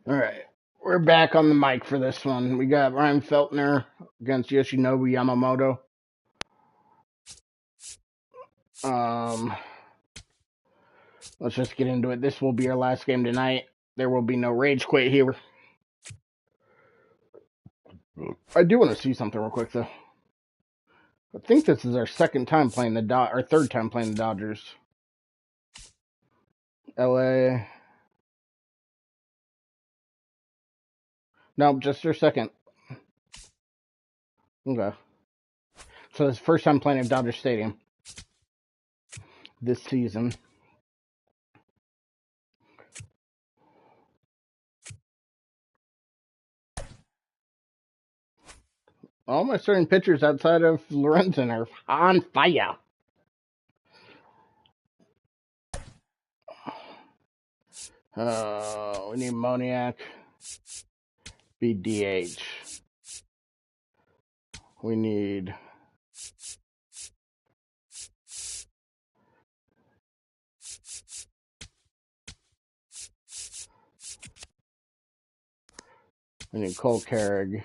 All right, we're back on the mic for this one. We got Ryan Feltner against Yoshinobu Yamamoto. Let's just get into it. This will be our last game tonight. There will be no rage quit here. I do want to see something real quick though. I think this is our second time playing our third time playing the Dodgers. LA. No, just our second. Okay. So it's the first time playing at Dodger Stadium this season. All my starting pitchers outside of Lorenzen are on fire. We need Moniak. Be DH. We need Cole Carrig.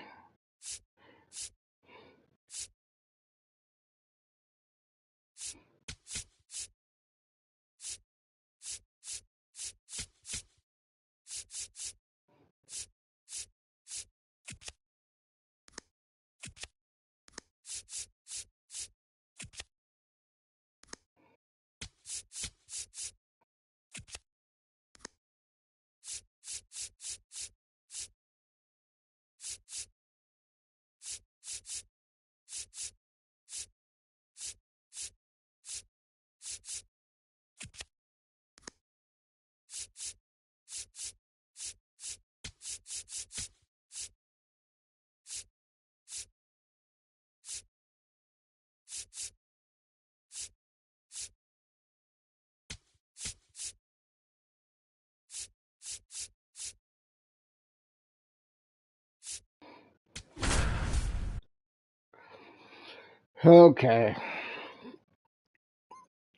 Okay.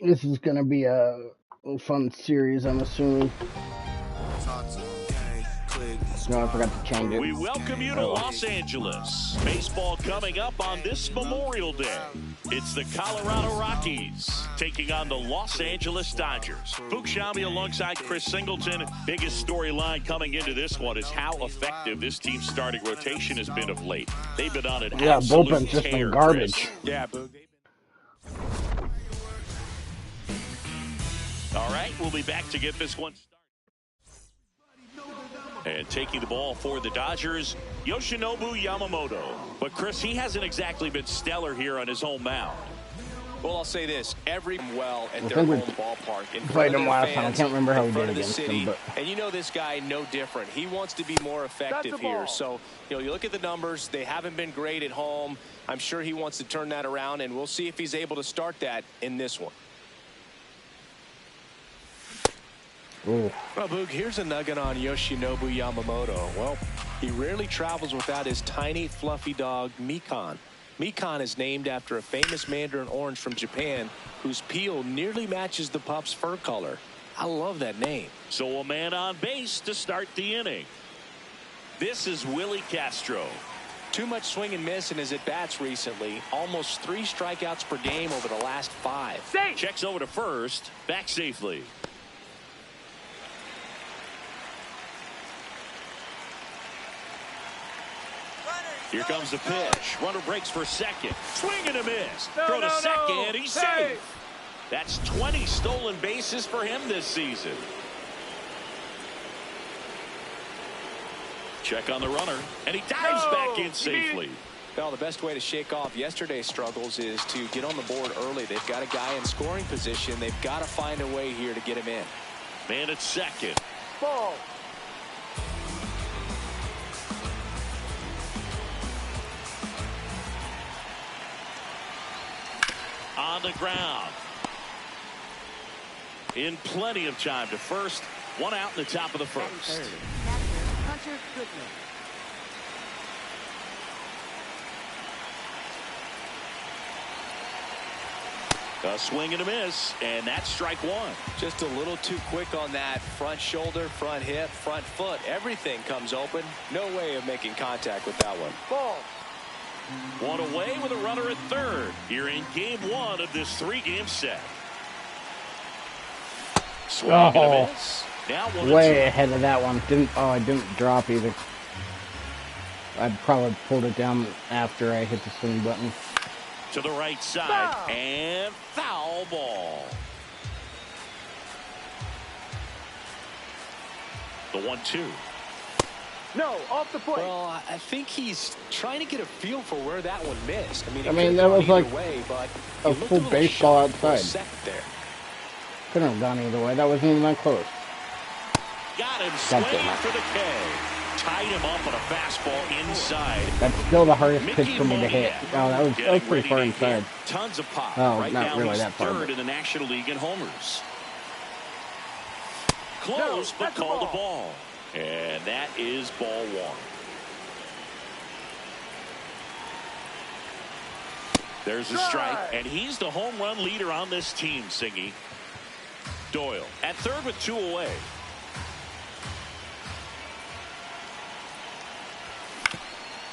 This is going to be a fun series, I'm assuming. No, I forgot to change it. We welcome you to Los Angeles. Baseball coming up on this Memorial Day. It's the Colorado Rockies taking on the Los Angeles Dodgers. Fuchshami alongside Chris Singleton. Biggest storyline coming into this one is how effective this team's starting rotation has been of late. They've been on an absolute bullpen's just tear, been garbage. Chris. Yeah, but all right, we'll be back to get this one started. And taking the ball for the Dodgers, Yoshinobu Yamamoto. But, Chris, he hasn't exactly been stellar here on his home mound. Well, I'll say this. Every at their home ballpark. In played him last time. I can't remember how we did against him. But... And you know this guy, no different. He wants to be more effective here. So, you look at the numbers. They haven't been great at home. I'm sure he wants to turn that around, and we'll see if he's able to start that in this one. Ooh. Well, Boog, here's a nugget on Yoshinobu Yamamoto. Well, he rarely travels without his tiny, fluffy dog, Mikan. Mikan is named after a famous mandarin orange from Japan whose peel nearly matches the pup's fur color. I love that name. So a man on base to start the inning. This is Willie Castro. Too much swing and miss in his at-bats recently. Almost 3 strikeouts per game over the last 5. Safe. Checks over to first. Back safely. Here comes the pitch. Runner breaks for second. Swing and a miss. Throw to second. He's safe. That's 20 stolen bases for him this season. Check on the runner. And he dives back in safely. Well, the best way to shake off yesterday's struggles is to get on the board early. They've got a guy in scoring position. They've got to find a way here to get him in. Man at second. Ball. On the ground. In plenty of time to first. One out in the top of the first. A swing and a miss, and that's strike one. Just a little too quick on that front shoulder, front hip, front foot. Everything comes open. No way of making contact with that one. Ball. One away with a runner at third. Here in game one of this 3-game set. Swing and a miss. Now way ahead of that one. I didn't drop either. I probably pulled it down after I hit the swing button. To the right side, foul. And foul ball. The 1-2. No, off the plate. Well, I think he's trying to get a feel for where that one missed. I mean that was like a full baseball outside. There. Couldn't have gone either way. That wasn't even that close. Got him swinging for the K. Tied him up on a fastball inside. That's still the hardest pitch for me to hit. Oh, that was pretty far inside. Tons of pop. Oh, right not now really he's that far. Third in the National League in homers. Close, but called a ball. And that is ball one. There's a strike, and he's the home run leader on this team, Singy. Doyle at third with 2 away.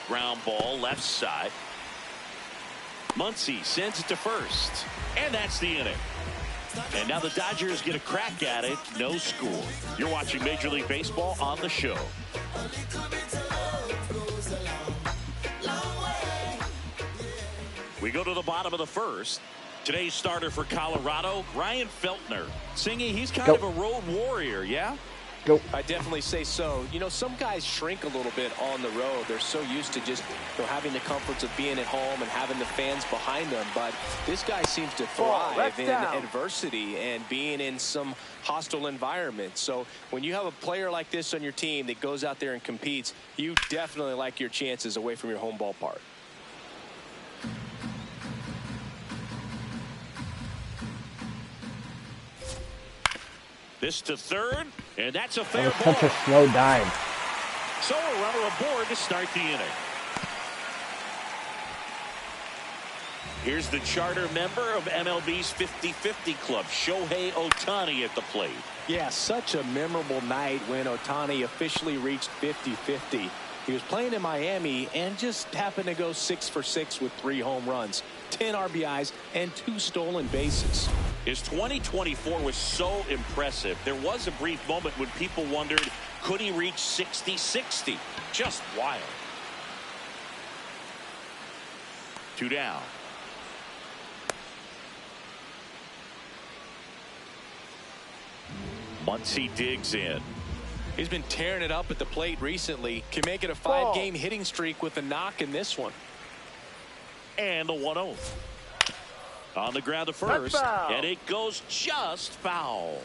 Ground ball left side. Muncy sends it to first. And that's the inning. And now the Dodgers get a crack at it. No score. You're watching Major League Baseball on the show. We go to the bottom of the first. Today's starter for Colorado, Ryan Feltner. Singing, he's kind of a road warrior, yeah? Go. I definitely say so. You know, some guys shrink a little bit on the road. They're so used to just having the comforts of being at home and having the fans behind them. But this guy seems to thrive in adversity and being in some hostile environment. So when you have a player like this on your team that goes out there and competes, you definitely like your chances away from your home ballpark. This to third, and that's a fair ball. Such a slow dive. So a runner aboard to start the inning. Here's the charter member of MLB's 50-50 club, Shohei Ohtani at the plate. Yeah, such a memorable night when Ohtani officially reached 50-50. He was playing in Miami and just happened to go 6 for 6 with 3 home runs, 10 RBIs, and 2 stolen bases. His 2024 was so impressive. There was a brief moment when people wondered, could he reach 60-60? Just wild. 2 down. Muncy digs in. He's been tearing it up at the plate recently. Can make it a 5-game hitting streak with a knock in this one. And the 1-0. On the ground to first, and it goes just foul.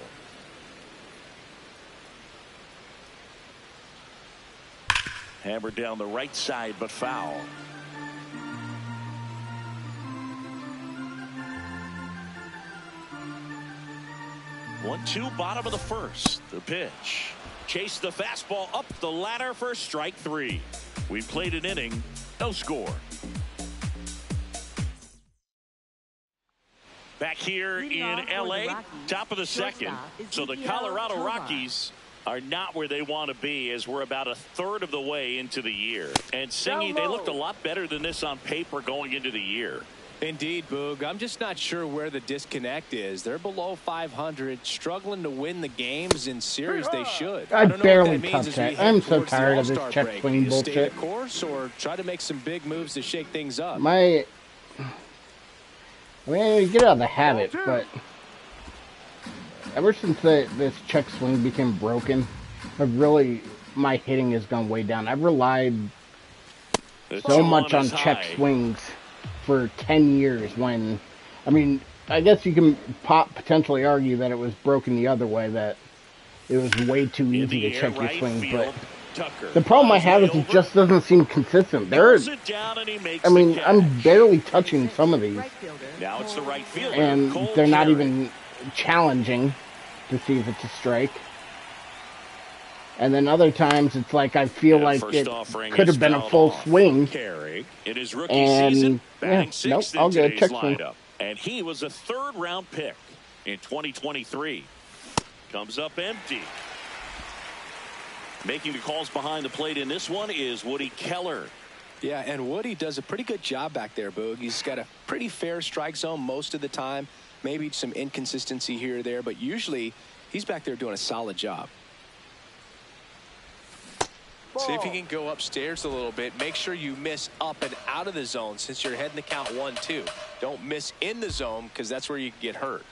Hammered down the right side, but foul. One-two, bottom of the first. The pitch. Chase the fastball up the ladder for strike 3. We played an inning, no score. Back here in L.A., top of the second. So the Colorado Rockies are not where they want to be as we're about a third of the way into the year. And Singy, they looked a lot better than this on paper going into the year. Indeed, Boog. I'm just not sure where the disconnect is. They're below 500, struggling to win the games in series they should. I barely touch that. I'm so tired of this check swing bullshit. Stay the course or try to make some big moves to shake things up. I mean, I get out of the habit, but ever since this check swing became broken, my hitting has gone way down. I've relied so much on check swings for 10 years when, I mean, I guess you can potentially argue that it was broken the other way, that it was way too easy to check your swing, but the problem I have is it just doesn't seem consistent. I mean, I'm barely touching some of these. Now it's the right fielder, and they're not even challenging to see if it's a strike. And then other times it's like I feel like it could have been a full swing. It is rookie season, batting sixth in I'll get a check lineup. And he was a third-round pick in 2023. Comes up empty. Making the calls behind the plate in this one is Woody Keller. Yeah, and Woody does a pretty good job back there, Boog. He's got a pretty fair strike zone most of the time. Maybe some inconsistency here or there, but usually he's back there doing a solid job. Ball. See if you can go upstairs a little bit. Make sure you miss up and out of the zone since you're heading the count 1-2. Don't miss in the zone because that's where you can get hurt.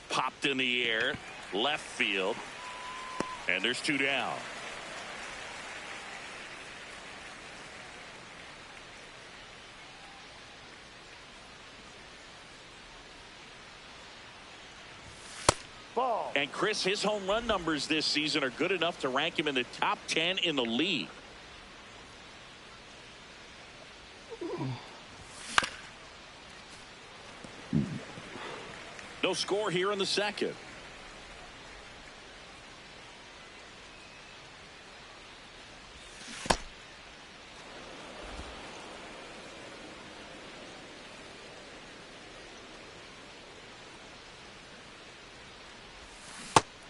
Popped in the air, left field, and there's 2 down. Ball. And Chris, his home run numbers this season are good enough to rank him in the top 10 in the league. No score here in the second.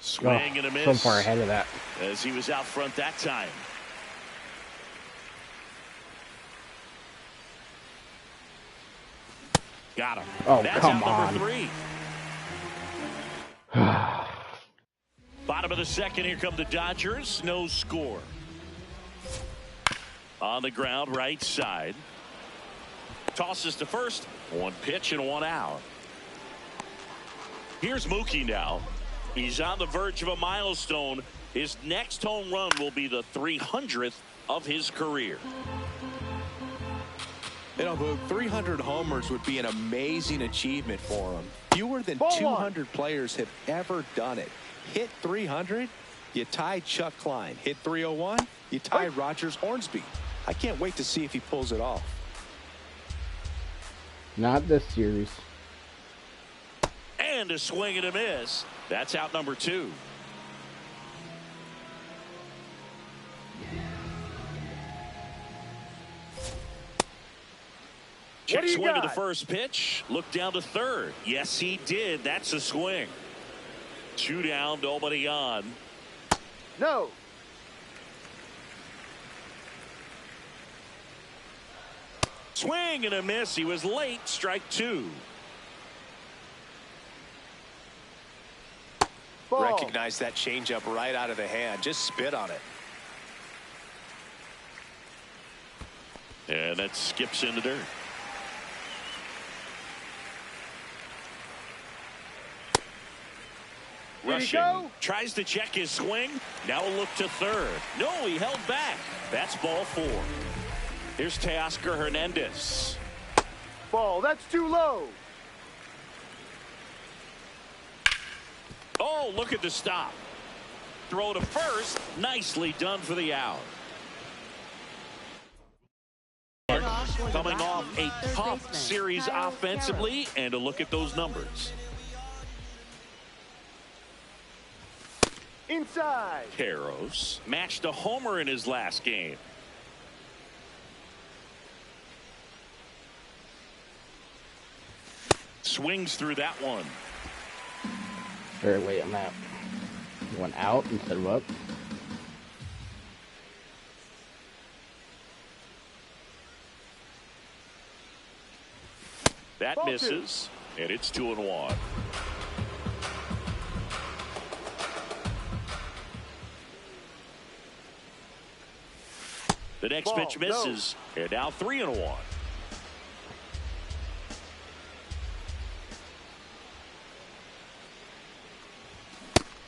Swing and a miss. So far ahead of that. As he was out front that time. Got him. Oh, that's come out on. Number 3. Bottom of the second, here come the Dodgers. No score. On the ground, right side. Tosses to first. 1 pitch and 1 out. Here's Mookie now. He's on the verge of a milestone. His next home run will be the 300th of his career. You know, 300 homers would be an amazing achievement for him. Fewer than 200 players have ever done it. Hit 300, you tie Chuck Klein. Hit 301, you tie Rogers Hornsby. I can't wait to see if he pulls it off. Not this series. And a swing and a miss. That's out number 2. Check swing to the first pitch. Look down to third. Yes, he did. That's a swing. 2 down, nobody on. No. Swing and a miss. He was late. Strike 2. Ball. Recognize that changeup right out of the hand. Just spit on it. And that skips in the dirt. Rushing. Tries to check his swing. Now a look to third. No, he held back. That's ball 4. Here's Teoscar Hernandez. Ball. That's too low. Oh, look at the stop. Throw to first. Nicely done for the out. Coming off a tough series offensively, and a look at those numbers. Inside. Caros matched a homer in his last game. Swings through that one. Very late on that. Went out instead of up. That ball misses, and it's 2-1. The next pitch misses, and now 3-1.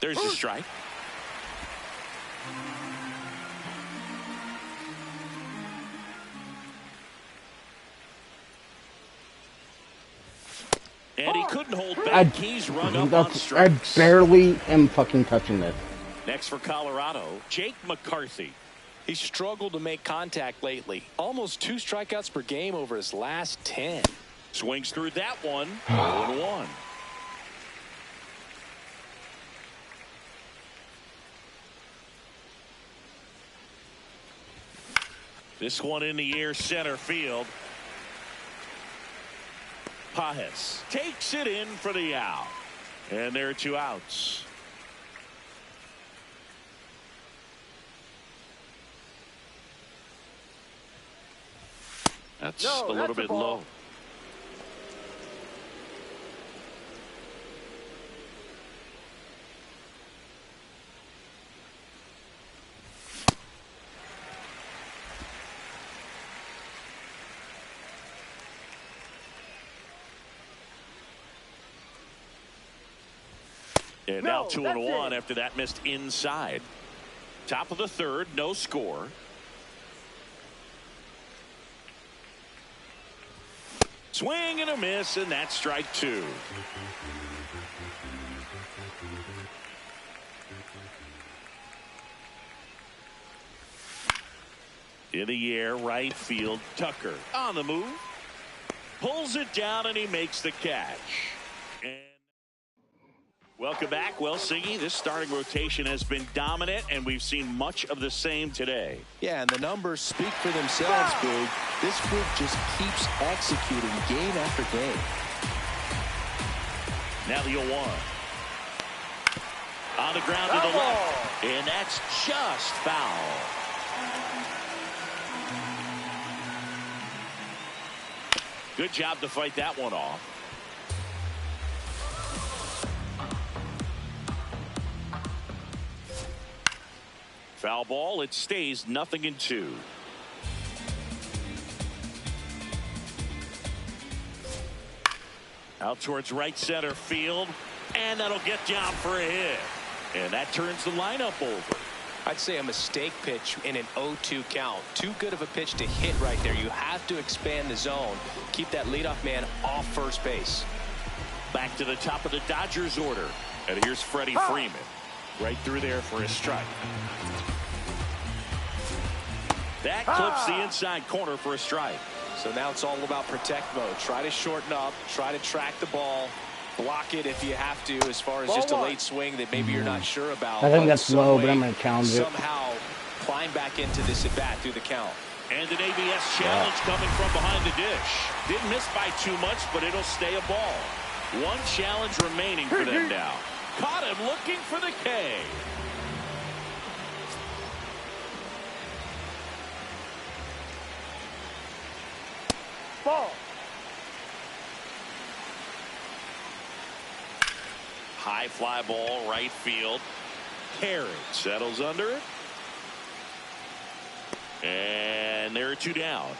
There's a strike. And he couldn't hold back. He's run up on strikes. I barely am fucking touching this. Next for Colorado, Jake McCarthy. He struggled to make contact lately. Almost 2 strikeouts per game over his last 10. Swings through that one. 0-1. This one in the air, center field. Pajes takes it in for the out. And there are 2 outs. That's a little bit low. And now 2-1 after that missed inside. Top of the 3rd, no score. Swing and a miss, and that's strike 2. In the air, right field, Tucker on the move. Pulls it down, and he makes the catch. And welcome back. Well, Siggy, this starting rotation has been dominant, and we've seen much of the same today. Yeah, and the numbers speak for themselves, Big. This group just keeps executing game after game. Now the 0-1. On the ground to the left, and that's just foul. Good job to fight that one off. Foul ball. It stays 0-2. Out towards right center field, and that'll get down for a hit. And that turns the lineup over. I'd say a mistake pitch in an 0-2 count. Too good of a pitch to hit right there. You have to expand the zone. Keep that leadoff man off first base. Back to the top of the Dodgers order. And here's Freddie Freeman. Right through there for a strike. That clips the inside corner for a strike. So now it's all about protect mode. Try to shorten up. Try to track the ball. Block it if you have to, as far as just a late swing that maybe you're not sure about. I think that's low, but I'm going to challenge it. Somehow climb back into this at bat through the count. And an ABS challenge coming from behind the dish. Didn't miss by too much, but it'll stay a ball. 1 challenge remaining for them now. Caught him looking for the K. Ball. High fly ball, right field. Carrot settles under it. And there are 2 down.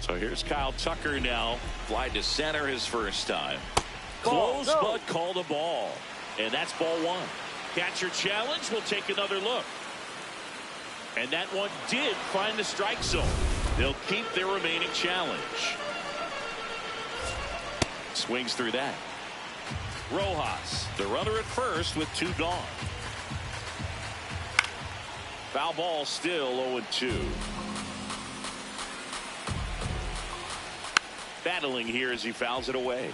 So here's Kyle Tucker now. Fly to center his first time. Close, but called a ball. And that's ball 1. Catcher challenge. We'll take another look. And that one did find the strike zone. They'll keep their remaining challenge. Swings through that. Rojas, the runner at first with 2 gone. Foul ball, still 0-2. Battling here as he fouls it away.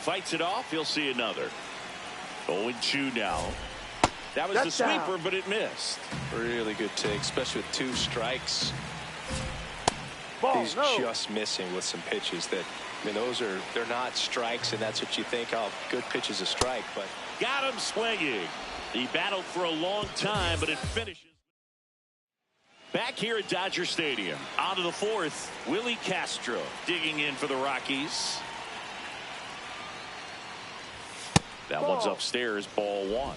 Fights it off. He'll see another. 0-2 now. That was the sweeper, but it missed. Really good take, especially with 2 strikes. Ball, He's just missing with some pitches that, I mean, they're not strikes, and that's what you think, oh, good pitch is a strike, but. Got him swinging. He battled for a long time, but it finishes. Back here at Dodger Stadium, on to the 4th, Willie Castro digging in for the Rockies. That one's upstairs, ball 1.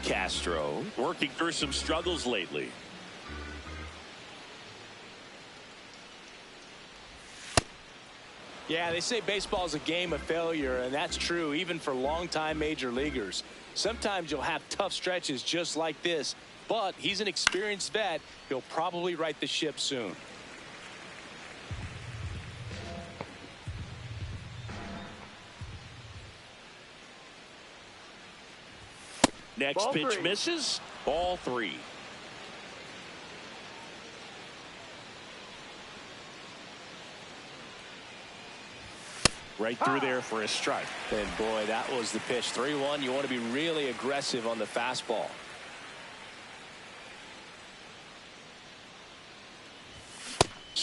Castro working through some struggles lately. Yeah, they say baseball is a game of failure, and that's true even for longtime major leaguers. Sometimes you'll have tough stretches just like this, but he's an experienced vet. He'll probably right the ship soon. Next Ball pitch 3. misses. Ball 3. Right through there for a strike. And boy, that was the pitch. 3-1. You want to be really aggressive on the fastball.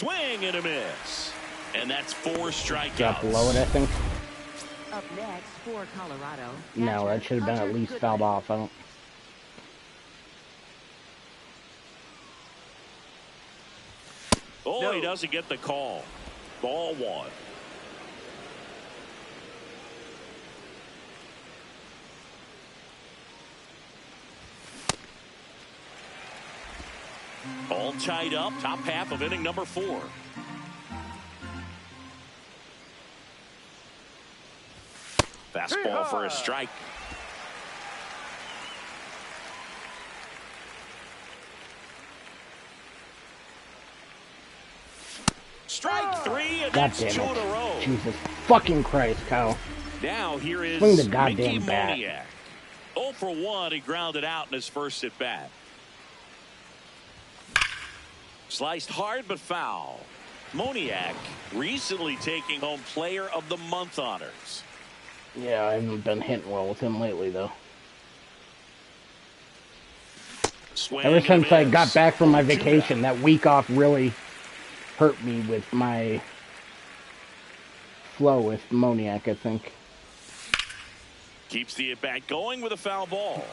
Swing and a miss. And that's 4 strikeouts. Drop below it, I think. Up next for Colorado. No, that should have been at least fouled off. I don't. Oh, he doesn't get the call. Ball 1. All tied up, top half of inning number 4. Fastball for a strike. Strike 3, and God that's damn 2 in a row. it. Jesus fucking Christ, Kyle. Now here is Swing the goddamn Mickey bat. Moniak. 0 for 1, he grounded out in his first at bat. Sliced hard but foul. Moniak recently taking home Player of the Month honors. Yeah, I haven't been hitting well with him lately, though. Swing Ever since and I miss. got back from my vacation, that week off really hurt me with my flow with Moniak, I think. Keeps the at-bat going with a foul ball.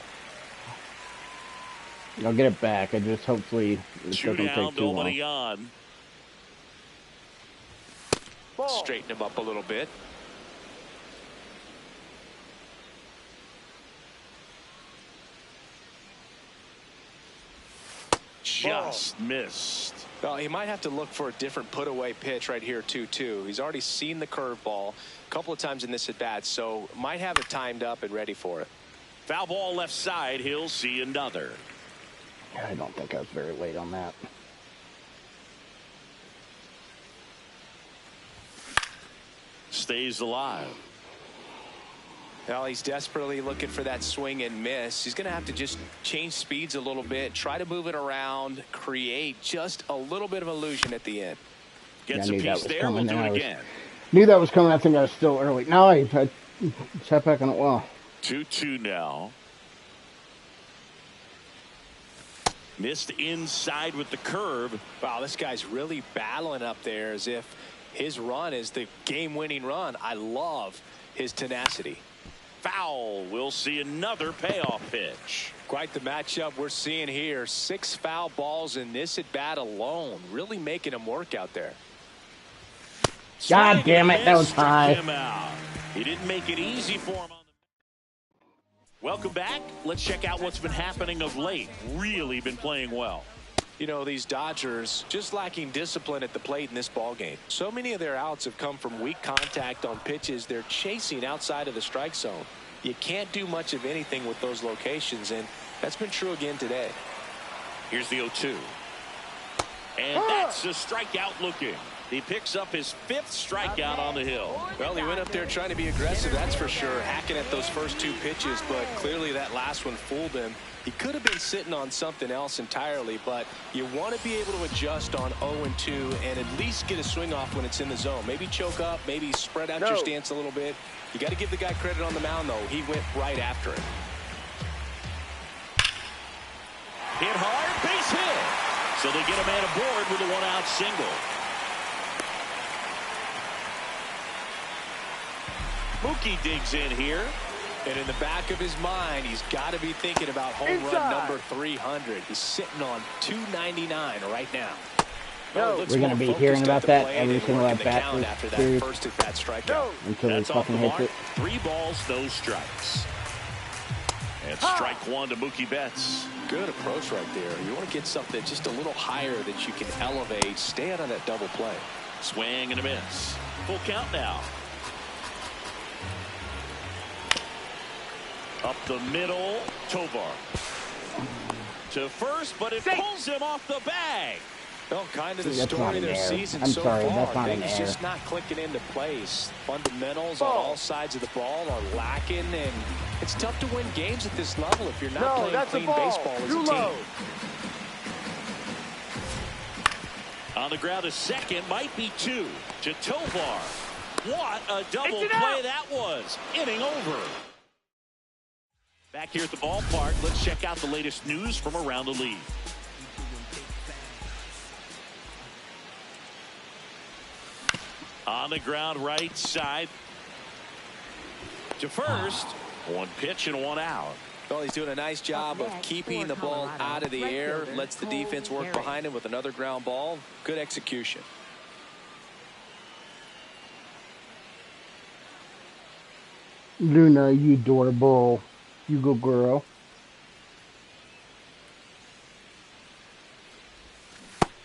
I'll get it back. I just hopefully it Two doesn't down, take too long. nobody on. Ball. Straighten him up a little bit. Just missed. Well, he might have to look for a different put-away pitch right here, 2-2. He's already seen the curveball a couple of times in this at-bat, so might have it timed up and ready for it. Foul ball left side. He'll see another. I don't think I was very late on that. Stays alive. Well, he's desperately looking for that swing and miss. He's going to have to just change speeds a little bit, try to move it around, create just a little bit of illusion at the end. Gets I a knew that piece was there. We'll coming. do I it was- again. Knew that was coming. I think I was still early. No, I sat back on it well. 2-2 now. Missed inside with the curve. Wow, this guy's really battling up there as if his run is the game-winning run. I love his tenacity. Foul. We'll see another payoff pitch. Quite the matchup we're seeing here. 6 foul balls in this at-bat alone. Really making him work out there. God Swing damn and it, that miss, was struck high. him out. He didn't make it easy for him on the... Welcome back. Let's check out what's been happening of late. Really been playing well. You know, these Dodgers just lacking discipline at the plate in this ball game. So many of their outs have come from weak contact on pitches they're chasing outside of the strike zone. You can't do much of anything with those locations, and that's been true again today. Here's the 0-2. And that's a strikeout looking. He picks up his 5th strikeout on the hill. Well, he went up there trying to be aggressive, that's for sure, hacking at those first 2 pitches, but clearly that last one fooled him. He could have been sitting on something else entirely, but you want to be able to adjust on 0-2 and at least get a swing off when it's in the zone. Maybe choke up, maybe spread out your stance a little bit. You got to give the guy credit on the mound, though. He went right after it. Hit hard, base hit. So they get a man aboard with a 1-out single. Mookie digs in here. And in the back of his mind, he's got to be thinking about home run number 300. He's sitting on 299 right now. Well, We're going to be hearing about that every single at bat after that series first at bat strikeout. until he That's off the fucking hits mark. it. 3 balls, no strikes. And strike 1 to Mookie Betts. Good approach right there. You want to get something just a little higher that you can elevate. Stay out of that double play. Swing and a miss. Full count now. Up the middle, Tovar. To first, but it pulls him off the bag. Well, kind of the That's not story of an their error. season I'm so sorry, far. that's not an Things error. just not clicking into place. Fundamentals on all sides of the ball are lacking, and it's tough to win games at this level if you're not playing clean baseball as a team. On the ground, a second, might be 2 to Tovar. What a double play that was. Inning over. Back here at the ballpark, let's check out the latest news from around the league. On the ground right side. To first. One pitch and one out. Well, he's doing a nice job of keeping the ball out of the air. Lets the defense work behind him with another ground ball. Good execution. Luna, you adorable. You go girl.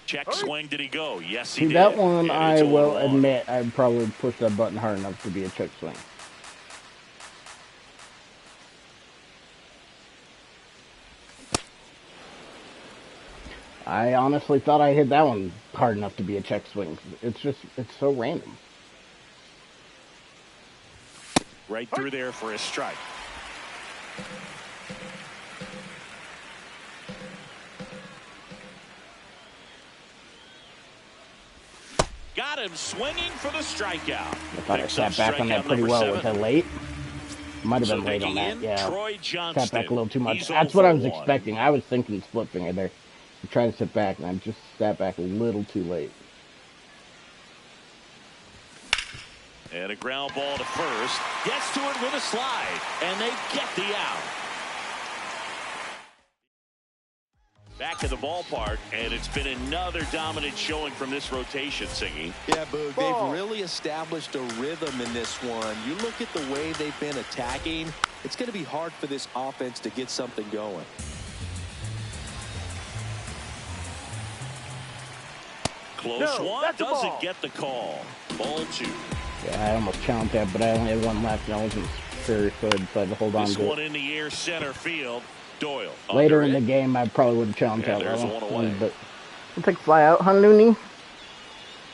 Check swing, did he go? Yes, he See, did. that one, And I it's will 0-1. admit, I probably pushed that button hard enough to be a check swing. I honestly thought I hit that one hard enough to be a check swing. It's so random. Right through there for a strike. Got him swinging for the strikeout. I thought I sat back on that pretty well. Was I late? Might have been late on that, yeah. Sat back a little too much. That's what I was expecting. I was thinking split finger there. I tried to sit back, and I just sat back a little too late. And a ground ball to first. Gets to it with a slide. And they get the out. Back in the ballpark, and it's been another dominant showing from this rotation, Singy. Yeah, Boog, they've really established a rhythm in this one. You look at the way they've been attacking, it's going to be hard for this offense to get something going. Close one, doesn't get the call. Ball 2. Yeah, I almost challenged that, but I only had one left, and I wasn't sure, so I decided to hold on to it. This one in the air, center field. Doyle. Later in the game, I probably would have challenged that one, but we'll take a fly out. Huh, Looney?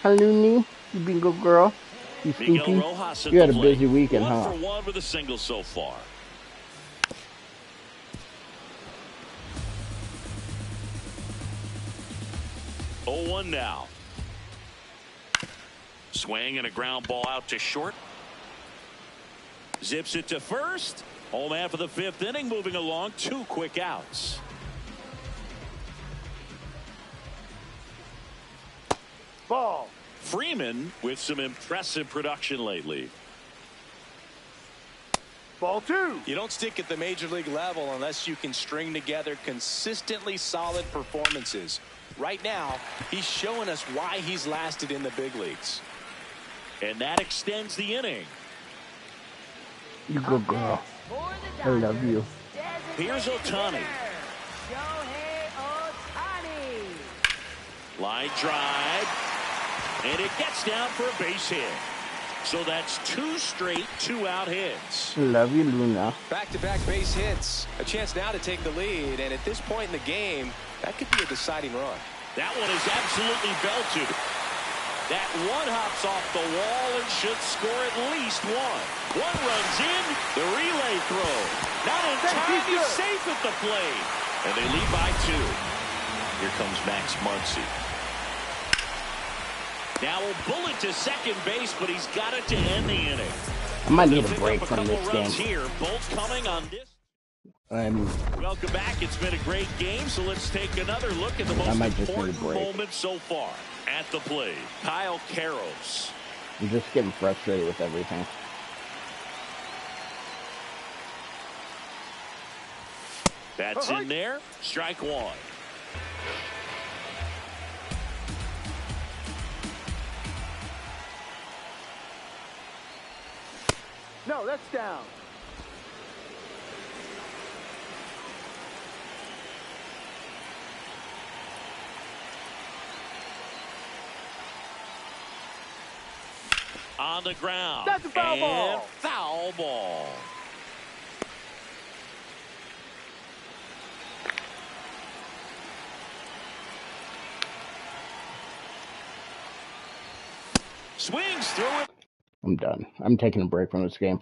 Huh, Looney? You bingo girl? You stinky? You had a busy weekend, huh? 1 for 1 with a single so far. Oh, 1 now. Swing and a ground ball out to short. Zips it to first. Home half of the 5th inning, moving along. 2 quick outs. Ball. Freeman with some impressive production lately. Ball 2. You don't stick at the major league level unless you can string together consistently solid performances. Right now, he's showing us why he's lasted in the big leagues. And that extends the inning. You go, girl. I love you. Here's Ohtani. Line drive. And it gets down for a base hit. So that's 2 straight 2-out hits. Love you, Luna. Back-to-back base hits. A chance now to take the lead. And at this point in the game, that could be a deciding run. That one is absolutely belted. That one hops off the wall and should score at least 1. One runs in, the relay throw. Not in time, he's safe at the plate. And they lead by 2. Here comes Max Muncy. Now a bullet to second base, but he's got it to end the inning. I might need a break from this game. Here, both coming on this. Welcome back. It's been a great game, so let's take another look at the most important moment so far at the plate. Kyle Karros. I'm just getting frustrated with everything. That's in there. Strike 1. No, that's down. On the ground. That's a foul ball. Foul ball. Swings through it. I'm done. I'm taking a break from this game.